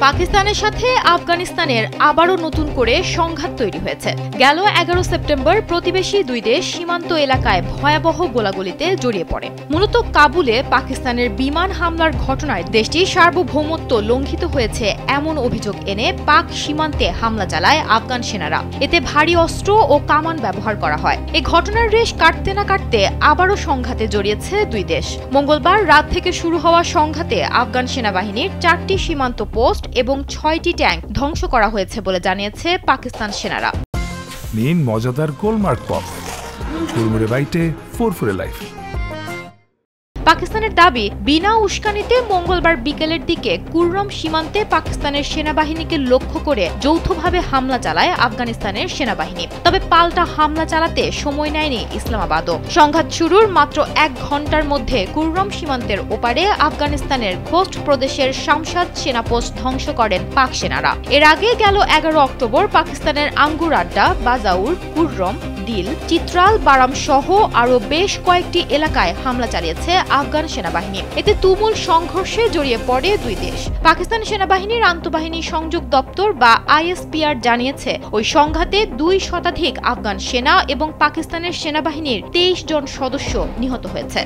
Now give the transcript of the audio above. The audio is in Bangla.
পাকিস্তানের সাথে আফগানিস্তানের আবারও নতুন করে সংঘাত তৈরি হয়েছে। গেল 11 সেপ্টেম্বর প্রতিবেশী দুই দেশ সীমান্ত এলাকায় ভয়াবহ গোলাগুলিতে জড়িয়ে পড়ে। মূলত কাবুলে পাকিস্তানের বিমান হামলার ঘটনায় দেশটির সার্বভৌমত্ব লঙ্ঘিত হয়েছে এমন অভিযোগ এনে পাক সীমান্তে হামলা চালায় আফগান সেনারা। এতে ভারী অস্ত্র ও কামান ব্যবহার করা হয়। এই ঘটনার রেশ কাটতে না কাটতে আবারও সংঘাতে জড়িয়েছে দুই দেশ। মঙ্গলবার রাত থেকে শুরু হওয়া সংঘাতে আফগান সেনাবাহিনীর 4টি সীমান্ত পোস্ট এবং 6টি ট্যাঙ্ক ধ্বংস করা হয়েছে বলে জানিয়েছে পাকিস্তান সেনারা। নিন মজাদার গোলমার্ক পপ, ফুরমুরে বাইটে ফুরফুরে লাইফ। পাকিস্তানের দাবি, বিনা উস্কানিতে মঙ্গলবার বিকেলের দিকে কুররম সীমান্তে পাকিস্তানের সেনাবাহিনীকে লক্ষ্য করে যৌথভাবে হামলা চালায় আফগানিস্তানের সেনাবাহিনী। তবে পাল্টা হামলা চালাতে সময় নেয়নি ইসলামাবাদও। সংঘাত শুরুর মাত্র 1 ঘন্টার মধ্যে কুররম সীমান্তের ওপারে আফগানিস্তানের খোস্ট প্রদেশের শামশাদ সেনাপোস্ট ধ্বংস করেন পাক সেনারা। এর আগে গেল 11 অক্টোবর পাকিস্তানের আঙ্গুর আড্ডা, বাজাউর, কুররম, দিল, চিত্রাল, বারাম সহ আরও বেশ কয়েকটি এলাকায় হামলা চালিয়েছে আফগান সেনাবাহিনী। এতে তুমুল সংঘর্ষে জড়িয়ে পড়ে দুই দেশ। পাকিস্তান সেনাবাহিনীর আন্তঃবাহিনী সংযোগ দপ্তর বা ISPR জানিয়েছে, ওই সংঘাতে 2 শতাধিক আফগান সেনা এবং পাকিস্তানের সেনাবাহিনীর 23 জন সদস্য নিহত হয়েছে।